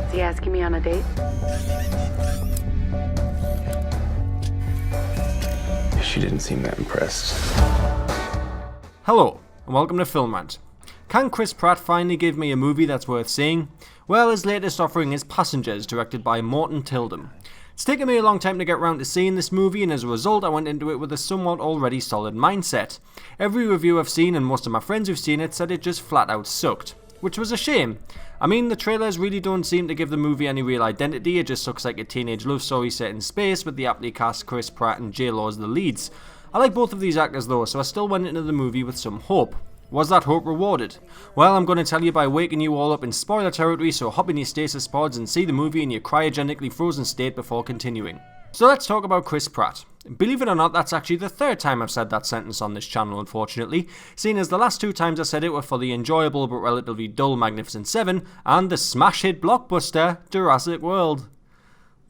Is he asking me on a date? She didn't seem that impressed. Hello, and welcome to Film Rant. Can Chris Pratt finally give me a movie that's worth seeing? Well, his latest offering is Passengers, directed by Untitled. It's taken me a long time to get around to seeing this movie, and as a result I went into it with a somewhat already solid mindset. Every review I've seen and most of my friends who've seen it said it just flat out sucked, which was a shame. I mean, the trailers really don't seem to give the movie any real identity. It just looks like a teenage love story set in space with the aptly cast Chris Pratt and J-Lo as the leads. I like both of these actors though, so I still went into the movie with some hope. Was that hope rewarded? Well, I'm going to tell you by waking you all up in spoiler territory, so hop in your stasis pods and see the movie in your cryogenically frozen state before continuing. So let's talk about Chris Pratt. Believe it or not, that's actually the third time I've said that sentence on this channel, unfortunately, seeing as the last two times I said it were for the enjoyable but relatively dull Magnificent Seven and the smash hit blockbuster Jurassic World.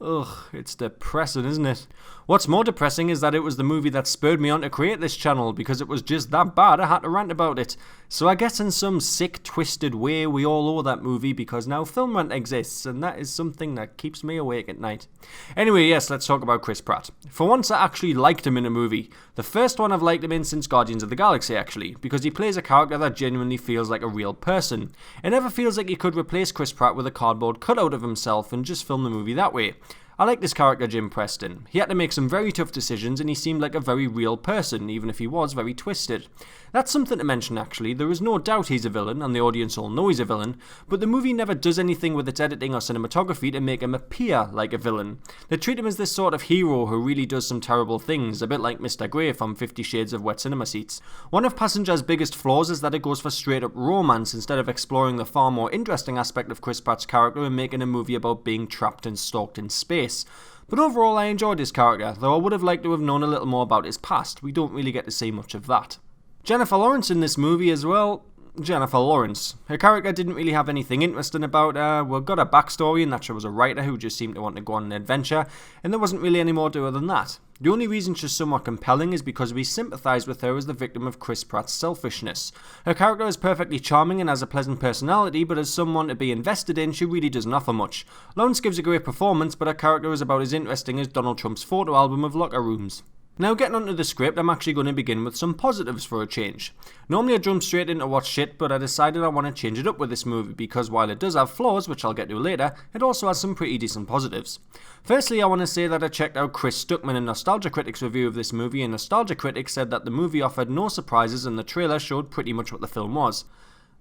Ugh, it's depressing, isn't it? What's more depressing is that it was the movie that spurred me on to create this channel, because it was just that bad I had to rant about it. So I guess in some sick, twisted way we all owe that movie, because now Film Rant exists, and that is something that keeps me awake at night. Anyway, yes, let's talk about Chris Pratt. For once I actually liked him in a movie. The first one I've liked him in since Guardians of the Galaxy, actually, because he plays a character that genuinely feels like a real person. It never feels like you could replace Chris Pratt with a cardboard cutout of himself and just film the movie that way. I like this character Jim Preston. He had to make some very tough decisions and he seemed like a very real person, even if he was very twisted. That's something to mention actually. There is no doubt he's a villain and the audience all know he's a villain, but the movie never does anything with its editing or cinematography to make him appear like a villain. They treat him as this sort of hero who really does some terrible things, a bit like Mr. Grey from 50 Shades of Wet Cinema Seats. One of Passengers' biggest flaws is that it goes for straight up romance instead of exploring the far more interesting aspect of Chris Pratt's character and making a movie about being trapped and stalked in space. But overall I enjoyed his character, though I would have liked to have known a little more about his past. We don't really get to see much of that. Jennifer Lawrence in this movie as well. Jennifer Lawrence. Her character didn't really have anything interesting about her. We got a backstory in that she was a writer who just seemed to want to go on an adventure, and there wasn't really any more to her than that. The only reason she's somewhat compelling is because we sympathise with her as the victim of Chris Pratt's selfishness. Her character is perfectly charming and has a pleasant personality, but as someone to be invested in, she really doesn't offer much. Lawrence gives a great performance, but her character is about as interesting as Donald Trump's photo album of locker rooms. Now getting onto the script, I'm actually going to begin with some positives for a change. Normally I jump straight into what's shit, but I decided I want to change it up with this movie because while it does have flaws, which I'll get to later, it also has some pretty decent positives. Firstly, I want to say that I checked out Chris Stuckman and Nostalgia Critic's review of this movie, and Nostalgia Critic said that the movie offered no surprises and the trailer showed pretty much what the film was.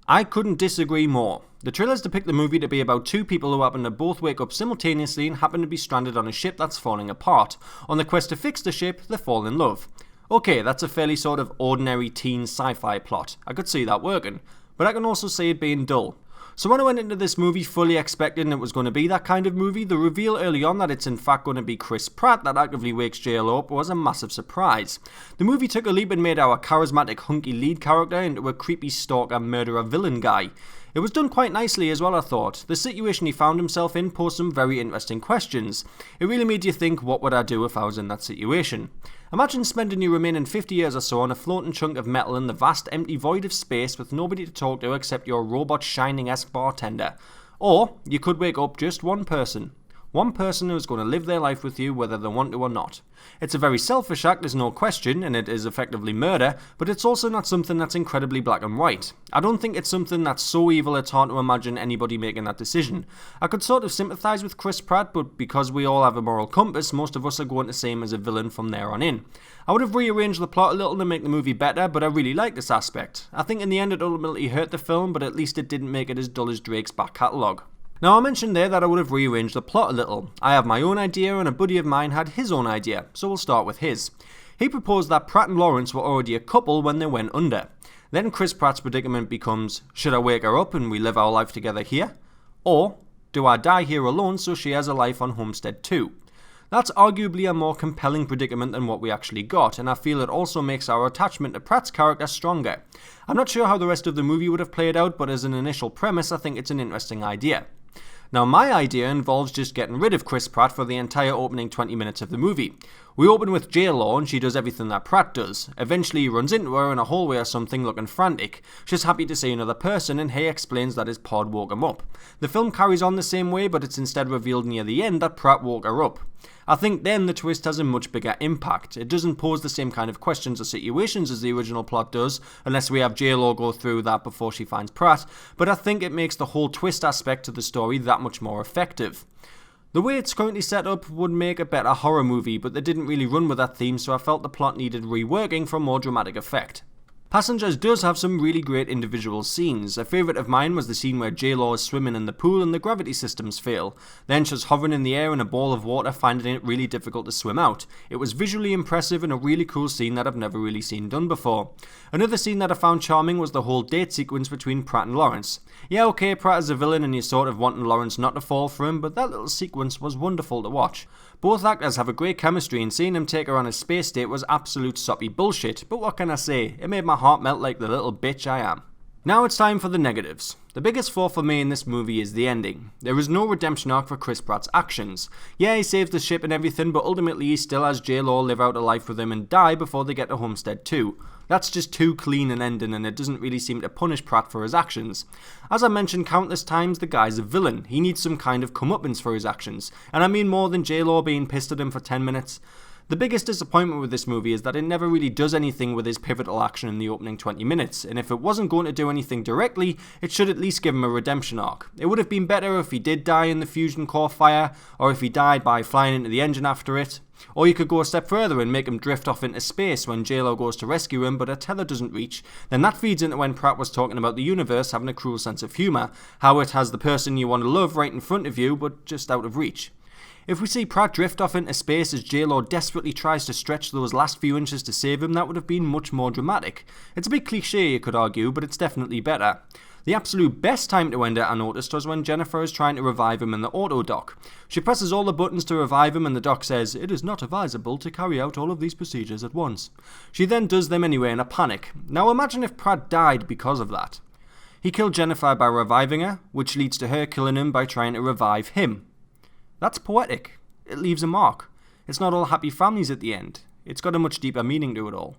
I couldn't disagree more. The trailers depict the movie to be about two people who happen to both wake up simultaneously and happen to be stranded on a ship that's falling apart. On the quest to fix the ship, they fall in love. Okay, that's a fairly sort of ordinary teen sci-fi plot. I could see that working, but I can also see it being dull. So when I went into this movie fully expecting it was going to be that kind of movie, the reveal early on that it's in fact going to be Chris Pratt that actively wakes J-Lo up was a massive surprise. The movie took a leap and made our charismatic hunky lead character into a creepy stalker murderer villain guy. It was done quite nicely as well, I thought. The situation he found himself in posed some very interesting questions. It really made you think, what would I do if I was in that situation? Imagine spending your remaining 50 years or so on a floating chunk of metal in the vast empty void of space with nobody to talk to except your robot Shining-esque bartender. Or you could wake up just one person. One person who's going to live their life with you whether they want to or not. It's a very selfish act, there's no question, and it is effectively murder, but it's also not something that's incredibly black and white. I don't think it's something that's so evil it's hard to imagine anybody making that decision. I could sort of sympathise with Chris Pratt, but because we all have a moral compass, most of us are going to see him as a villain from there on in. I would have rearranged the plot a little to make the movie better, but I really like this aspect. I think in the end it ultimately hurt the film, but at least it didn't make it as dull as Drake's back catalogue. Now I mentioned there that I would have rearranged the plot a little. I have my own idea and a buddy of mine had his own idea, so we'll start with his. He proposed that Pratt and Lawrence were already a couple when they went under. Then Chris Pratt's predicament becomes, should I wake her up and we live our life together here? Or, do I die here alone so she has a life on Homestead too? That's arguably a more compelling predicament than what we actually got, and I feel it also makes our attachment to Pratt's character stronger. I'm not sure how the rest of the movie would have played out, but as an initial premise I think it's an interesting idea. Now my idea involves just getting rid of Chris Pratt for the entire opening 20 minutes of the movie. We open with J-Law and she does everything that Pratt does. Eventually he runs into her in a hallway or something looking frantic. She's happy to see another person and he explains that his pod woke him up. The film carries on the same way, but it's instead revealed near the end that Pratt woke her up. I think then the twist has a much bigger impact. It doesn't pose the same kind of questions or situations as the original plot does, unless we have J-Law go through that before she finds Pratt, but I think it makes the whole twist aspect to the story that much more effective. The way it's currently set up would make a better horror movie, but they didn't really run with that theme, so I felt the plot needed reworking for more dramatic effect. Passengers does have some really great individual scenes. A favourite of mine was the scene where J-Law is swimming in the pool and the gravity systems fail. Then she's hovering in the air in a ball of water, finding it really difficult to swim out. It was visually impressive and a really cool scene that I've never really seen done before. Another scene that I found charming was the whole date sequence between Pratt and Lawrence. Yeah, okay, Pratt is a villain and you're sort of wanting Lawrence not to fall for him, but that little sequence was wonderful to watch. Both actors have a great chemistry and seeing him take her on a space date was absolute soppy bullshit, but what can I say, it made my heart melt like the little bitch I am. Now it's time for the negatives. The biggest flaw for me in this movie is the ending. There is no redemption arc for Chris Pratt's actions. Yeah, he saves the ship and everything, but ultimately he still has J-Law live out a life with him and die before they get to Homestead 2. That's just too clean an ending and it doesn't really seem to punish Pratt for his actions. As I mentioned countless times, the guy's a villain. He needs some kind of comeuppance for his actions. And I mean more than J-Law being pissed at him for 10 minutes. The biggest disappointment with this movie is that it never really does anything with his pivotal action in the opening 20 minutes, and if it wasn't going to do anything directly, it should at least give him a redemption arc. It would have been better if he did die in the fusion core fire, or if he died by flying into the engine after it. Or you could go a step further and make him drift off into space when J-Lo goes to rescue him but her tether doesn't reach. Then that feeds into when Pratt was talking about the universe having a cruel sense of humour, how it has the person you want to love right in front of you but just out of reach. If we see Pratt drift off into space as J-Lo desperately tries to stretch those last few inches to save him, that would have been much more dramatic. It's a bit cliche you could argue, but it's definitely better. The absolute best time to end it I noticed was when Jennifer is trying to revive him in the auto dock. She presses all the buttons to revive him and the dock says, "It is not advisable to carry out all of these procedures at once." She then does them anyway in a panic. Now imagine if Pratt died because of that. He killed Jennifer by reviving her, which leads to her killing him by trying to revive him. That's poetic. It leaves a mark. It's not all happy families at the end. It's got a much deeper meaning to it all.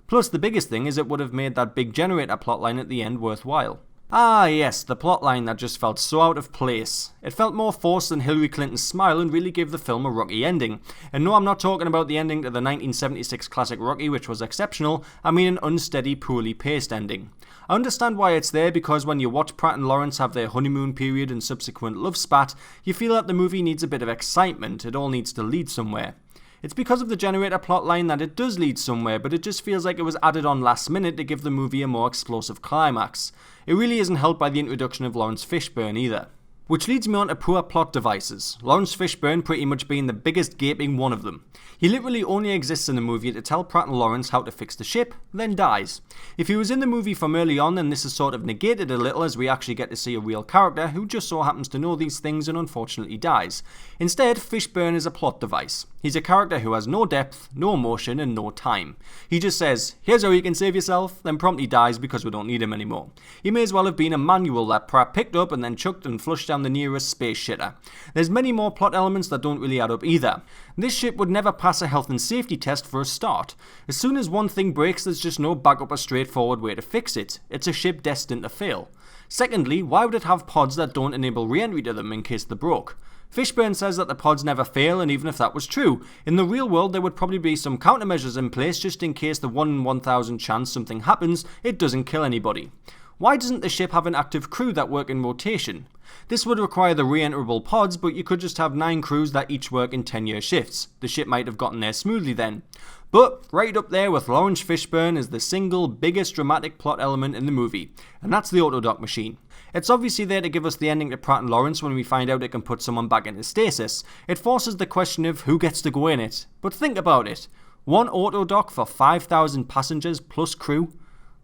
Plus, the biggest thing is it would have made that big generator plotline at the end worthwhile. Ah yes, the plotline that just felt so out of place. It felt more forced than Hillary Clinton's smile and really gave the film a Rocky ending. And no, I'm not talking about the ending to the 1976 classic Rocky, which was exceptional. I mean an unsteady, poorly paced ending. I understand why it's there because when you watch Pratt and Lawrence have their honeymoon period and subsequent love spat, you feel that the movie needs a bit of excitement, it all needs to lead somewhere. It's because of the generator plotline that it does lead somewhere, but it just feels like it was added on last minute to give the movie a more explosive climax. It really isn't helped by the introduction of Lawrence Fishburne either. Which leads me on to poor plot devices, Lawrence Fishburne pretty much being the biggest gaping one of them. He literally only exists in the movie to tell Pratt and Lawrence how to fix the ship, then dies. If he was in the movie from early on, then this is sort of negated a little as we actually get to see a real character who just so happens to know these things and unfortunately dies. Instead, Fishburne is a plot device. He's a character who has no depth, no emotion, and no time. He just says, "Here's how you can save yourself," then promptly dies because we don't need him anymore. He may as well have been a manual that Pratt picked up and then chucked and flushed down the nearest space shitter. There's many more plot elements that don't really add up either. This ship would never pass a health and safety test for a start. As soon as one thing breaks, there's just no backup or straightforward way to fix it. It's a ship destined to fail. Secondly, why would it have pods that don't enable re-entry to them in case they broke? Fishburne says that the pods never fail, and even if that was true, in the real world there would probably be some countermeasures in place just in case the 1 in 1,000 chance something happens, it doesn't kill anybody. Why doesn't the ship have an active crew that work in rotation? This would require the re-enterable pods, but you could just have 9 crews that each work in 10-year shifts. The ship might have gotten there smoothly then. But right up there with Lawrence Fishburne is the single biggest dramatic plot element in the movie, and that's the autodock machine. It's obviously there to give us the ending to Pratt and Lawrence when we find out it can put someone back into stasis. It forces the question of who gets to go in it. But think about it. One autodock for 5,000 passengers plus crew?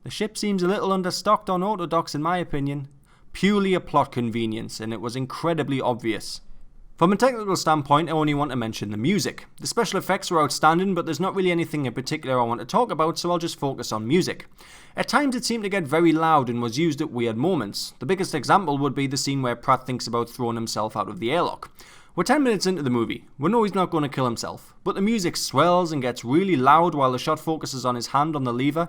The ship seems a little understocked on autodocks in my opinion. Purely a plot convenience, and it was incredibly obvious. From a technical standpoint, I only want to mention the music. The special effects were outstanding, but there's not really anything in particular I want to talk about, so I'll just focus on music. At times it seemed to get very loud and was used at weird moments. The biggest example would be the scene where Pratt thinks about throwing himself out of the airlock. We're 10 minutes into the movie. We know he's not going to kill himself, but the music swells and gets really loud while the shot focuses on his hand on the lever.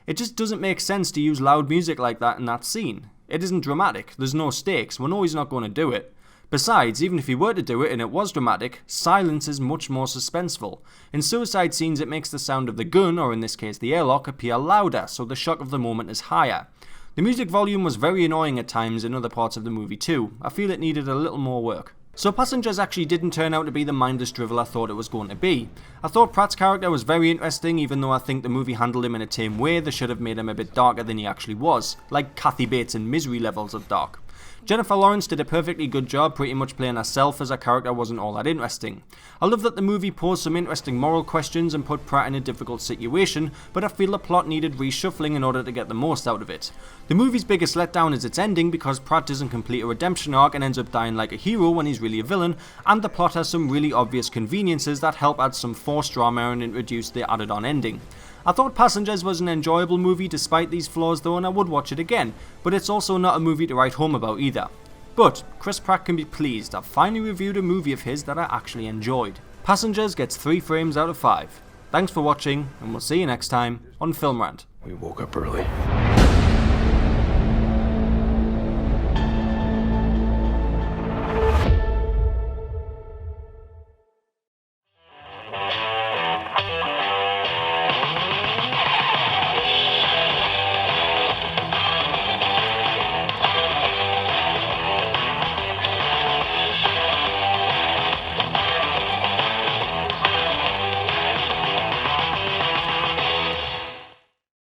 It just doesn't make sense to use loud music like that in that scene. It isn't dramatic, there's no stakes, we know he's not going to do it. Besides, even if he were to do it and it was dramatic, silence is much more suspenseful. In suicide scenes it makes the sound of the gun, or in this case the airlock, appear louder, so the shock of the moment is higher. The music volume was very annoying at times in other parts of the movie too. I feel it needed a little more work. So Passengers actually didn't turn out to be the mindless drivel I thought it was going to be. I thought Pratt's character was very interesting, even though I think the movie handled him in a tame way. They should have made him a bit darker than he actually was, like Kathy Bates in Misery levels of dark. Jennifer Lawrence did a perfectly good job pretty much playing herself, as her character wasn't all that interesting. I love that the movie posed some interesting moral questions and put Pratt in a difficult situation, but I feel the plot needed reshuffling in order to get the most out of it. The movie's biggest letdown is its ending, because Pratt doesn't complete a redemption arc and ends up dying like a hero when he's really a villain, and the plot has some really obvious conveniences that help add some forced drama and introduce the added on ending. I thought Passengers was an enjoyable movie despite these flaws though, and I would watch it again, but it's also not a movie to write home about either. But Chris Pratt can be pleased, I've finally reviewed a movie of his that I actually enjoyed. Passengers gets 3 frames out of 5. Thanks for watching, and we'll see you next time on Film Rant. We woke up early.